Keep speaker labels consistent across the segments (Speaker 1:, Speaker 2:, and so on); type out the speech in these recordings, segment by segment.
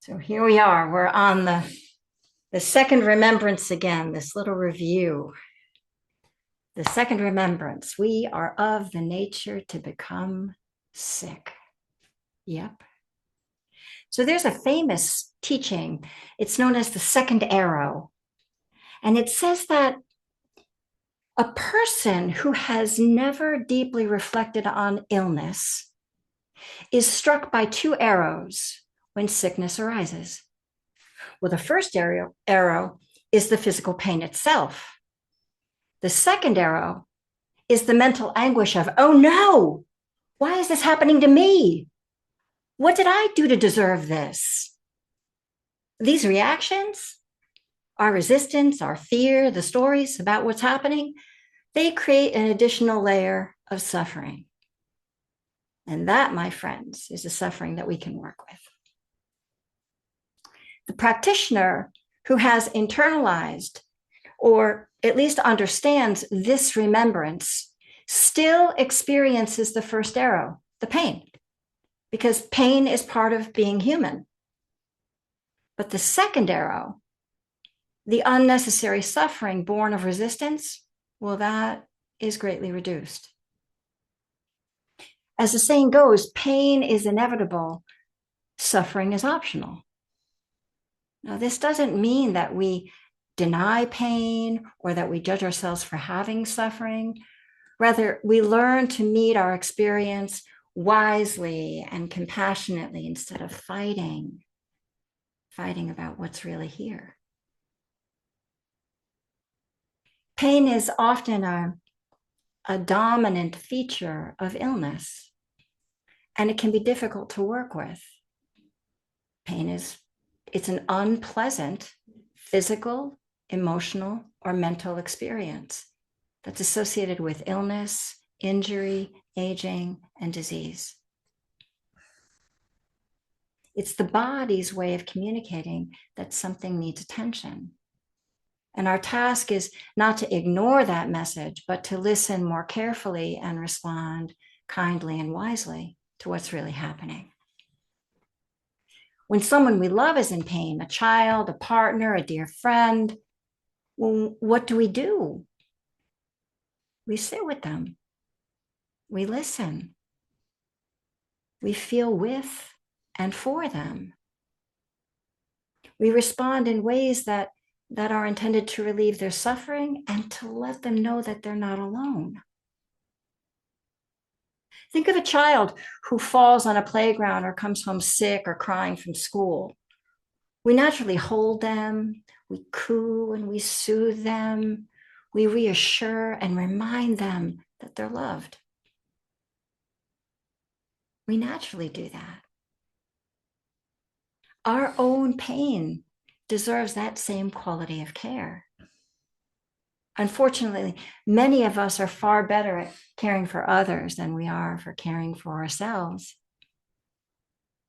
Speaker 1: So here we are. We're on the second remembrance again, this little review. The second remembrance. We are of the nature to become sick. Yep. So there's a famous teaching. It's known as the second arrow. And it says that a person who has never deeply reflected on illness is struck by two arrows when sickness arises. Well, the first arrow is the physical pain itself. The second arrow is the mental anguish of, oh no, why is this happening to me? What did I do to deserve this? These reactions, our resistance, our fear, the stories about what's happening, they create an additional layer of suffering. And that, my friends, is the suffering that we can work with. The practitioner who has internalized or at least understands this remembrance still experiences the first arrow, the pain, because pain is part of being human. But the second arrow, the unnecessary suffering born of resistance, well, that is greatly reduced. As the saying goes, pain is inevitable, suffering is optional. Now, this doesn't mean that we deny pain or that we judge ourselves for having suffering. Rather, we learn to meet our experience wisely and compassionately instead of fighting about what's really here. Pain is often a dominant feature of illness, and it can be difficult to work with. It's an unpleasant physical, emotional, or mental experience that's associated with illness, injury, aging, and disease. It's the body's way of communicating that something needs attention. And our task is not to ignore that message, but to listen more carefully and respond kindly and wisely to what's really happening. When someone we love is in pain, a child, a partner, a dear friend, well, what do? We sit with them. We listen. We feel with and for them. We respond in ways that are intended to relieve their suffering and to let them know that they're not alone. Think of a child who falls on a playground or comes home sick or crying from school. We naturally hold them, we coo and we soothe them, we reassure and remind them that they're loved. We naturally do that. Our own pain deserves that same quality of care. Unfortunately, many of us are far better at caring for others than we are for caring for ourselves.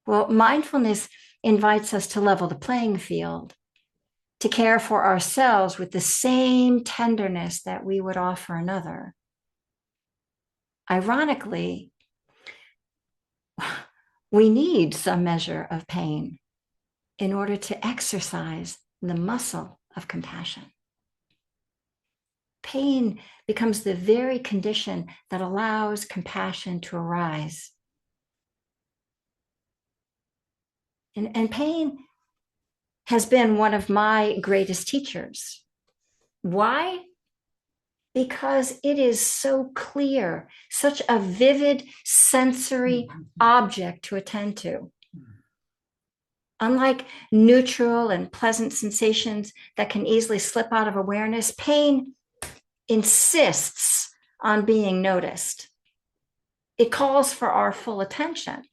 Speaker 1: Well, mindfulness invites us to level the playing field, to care for ourselves with the same tenderness that we would offer another. Ironically, we need some measure of pain in order to exercise the muscle of compassion. Pain becomes the very condition that allows compassion to arise. And pain has been one of my greatest teachers. Why? Because it is so clear, such a vivid sensory object to attend to. Unlike neutral and pleasant sensations that can easily slip out of awareness, pain insists on being noticed. It calls for our full attention.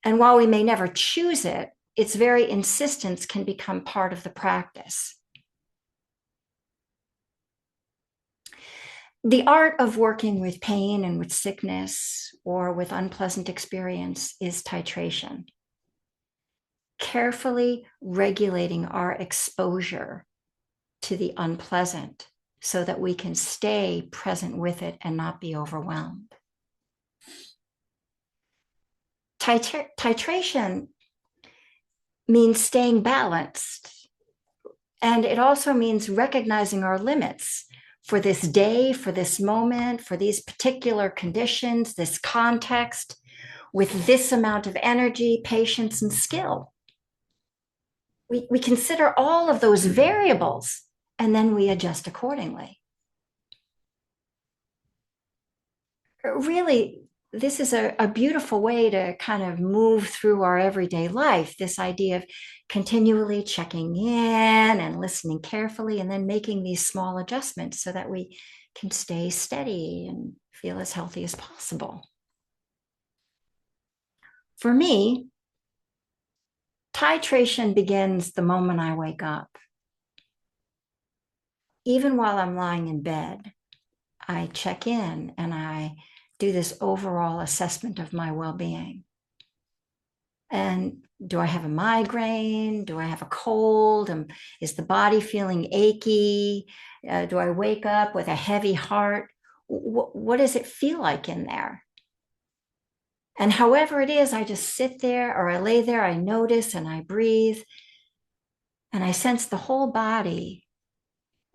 Speaker 1: And while we may never choose it, its very insistence can become part of the practice. The art of working with pain and with sickness or with unpleasant experience is titration. Carefully regulating our exposure to the unpleasant so that we can stay present with it and not be overwhelmed. Titration means staying balanced. And it also means recognizing our limits for this day, for this moment, for these particular conditions, this context, with this amount of energy, patience, and skill. We consider all of those variables and then we adjust accordingly. Really, this is a beautiful way to kind of move through our everyday life. This idea of continually checking in and listening carefully and then making these small adjustments so that we can stay steady and feel as healthy as possible. For me, titration begins the moment I wake up. Even while I'm lying in bed, I check in and I do this overall assessment of my well-being. And do I have a migraine? Do I have a cold? Is the body feeling achy? Do I wake up with a heavy heart? What does it feel like in there? And however it is, I just sit there or I lay there, I notice and I breathe and I sense the whole body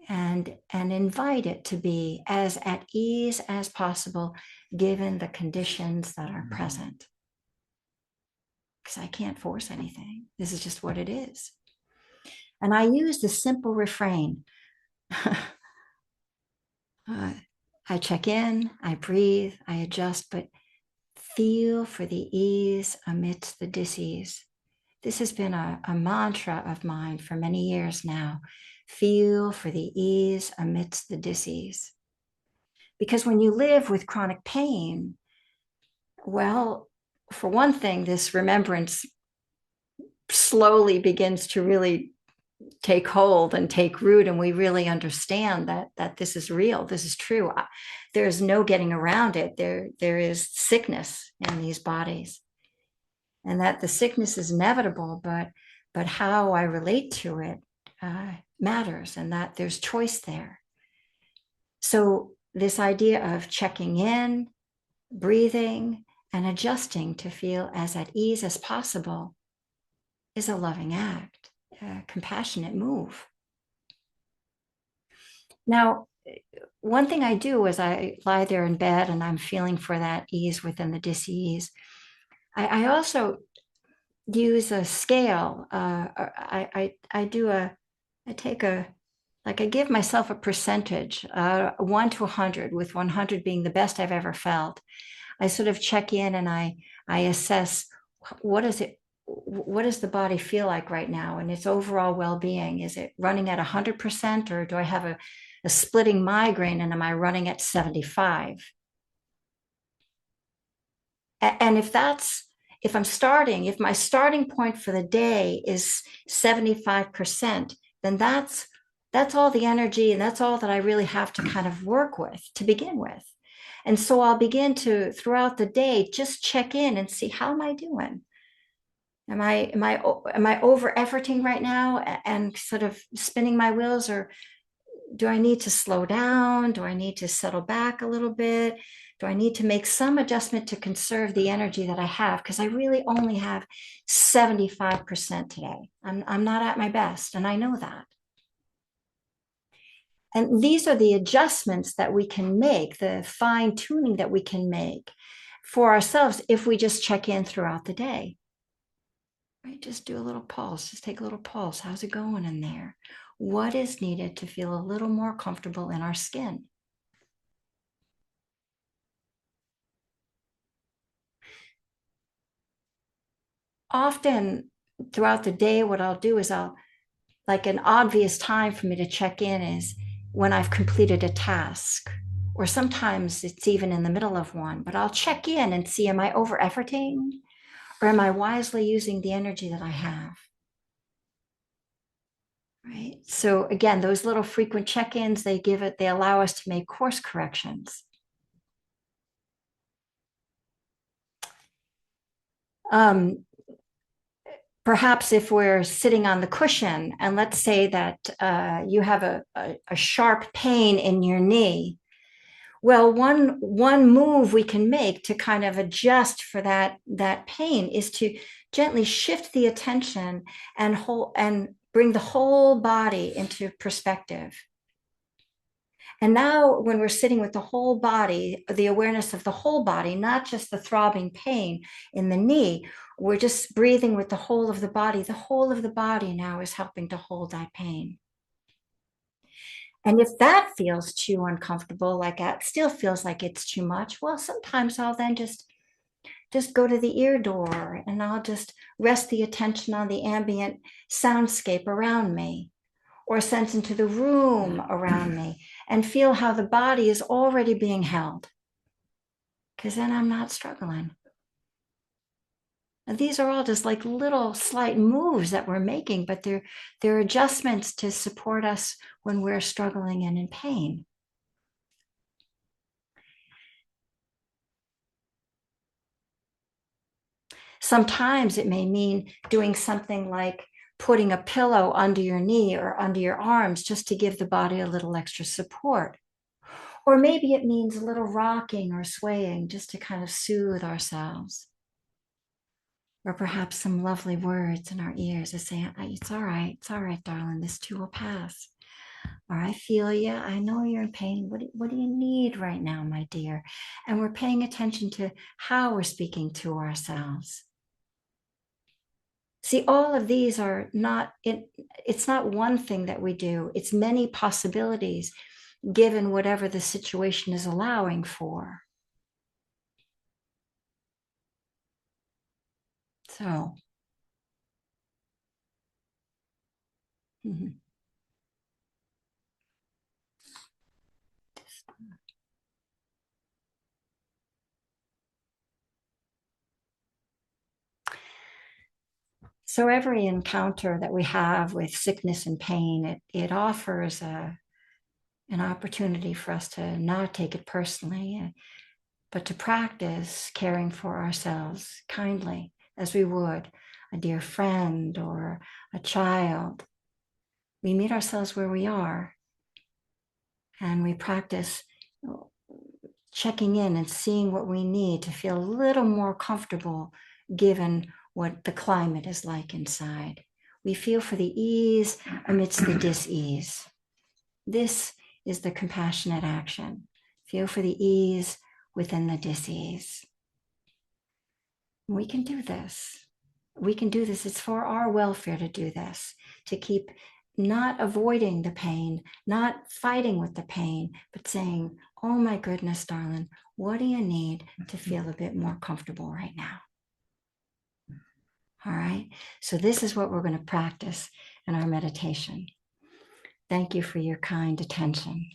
Speaker 1: and invite it to be as at ease as possible given the conditions that are present. Because I can't force anything. This is just what it is. And I use the simple refrain. I check in, I breathe, I adjust, but feel for the ease amidst the dis-ease. This has been a mantra of mine for many years now. Feel for the ease amidst the dis-ease. Because when you live with chronic pain, well, for one thing, this remembrance slowly begins to really take hold and take root, and we really understand that this is real, this is true. There's no getting around it. There is sickness in these bodies, and that the sickness is inevitable, but how I relate to it matters, and that there's choice there. So this idea of checking in, breathing, and adjusting to feel as at ease as possible is a loving act, a compassionate move. Now, one thing I do is I lie there in bed and I'm feeling for that ease within the dis-ease. I also use a scale. I give myself a percentage, 1 to 100, with 100 being the best I've ever felt. I sort of check in and I assess what does the body feel like right now and its overall well-being. Is it running at 100%, or do I have a splitting migraine and am I running at 75? And if my starting point for the day is 75%, then that's all the energy and that's all that I really have to kind of work with to begin with. And so I'll begin to, throughout the day, just check in and see, how am I doing? Am I over efforting right now and sort of spinning my wheels, or do I need to slow down? Do I need to settle back a little bit? Do I need to make some adjustment to conserve the energy that I have? Because I really only have 75% today. I'm not at my best, and I know that. And these are the adjustments that we can make, the fine tuning that we can make for ourselves if we just check in throughout the day. Right? Just do a little pulse, just take a little pulse. How's it going in there? What is needed to feel a little more comfortable in our skin? Often throughout the day, what I'll do is like an obvious time for me to check in is when I've completed a task, or sometimes it's even in the middle of one, but I'll check in and see, am I over efforting, or am I wisely using the energy that I have? Right. So again, those little frequent check-ins, they allow us to make course corrections. Perhaps if we're sitting on the cushion, and let's say that you have a sharp pain in your knee, well, one move we can make to kind of adjust for that pain is to gently shift the attention and bring the whole body into perspective. And now when we're sitting with the whole body, the awareness of the whole body, not just the throbbing pain in the knee, we're just breathing with the whole of the body. The whole of the body now is helping to hold that pain. And if that feels too uncomfortable, like that still feels like it's too much, well, sometimes I'll then just go to the ear door and I'll just rest the attention on the ambient soundscape around me, or sense into the room around me and feel how the body is already being held. Because then I'm not struggling. And these are all just like little slight moves that we're making, but they're adjustments to support us when we're struggling and in pain. Sometimes it may mean doing something like putting a pillow under your knee or under your arms just to give the body a little extra support. Or maybe it means a little rocking or swaying just to kind of soothe ourselves. Or perhaps some lovely words in our ears that say, it's all right, darling, this too will pass. Or I feel you, I know you're in pain. What do you need right now, my dear? And we're paying attention to how we're speaking to ourselves. See, all of these are not, it's not one thing that we do, it's many possibilities given whatever the situation is allowing for. So, so every encounter that we have with sickness and pain, it offers an opportunity for us to not take it personally, but to practice caring for ourselves kindly as we would a dear friend or a child. We meet ourselves where we are and we practice checking in and seeing what we need to feel a little more comfortable given what the climate is like inside. We feel for the ease amidst the dis-ease. This is the compassionate action. Feel for the ease within the dis-ease. We can do this. We can do this. It's for our welfare to do this, to keep not avoiding the pain, not fighting with the pain, but saying, oh my goodness, darling, what do you need to feel a bit more comfortable right now? All right. So this is what we're going to practice in our meditation. Thank you for your kind attention.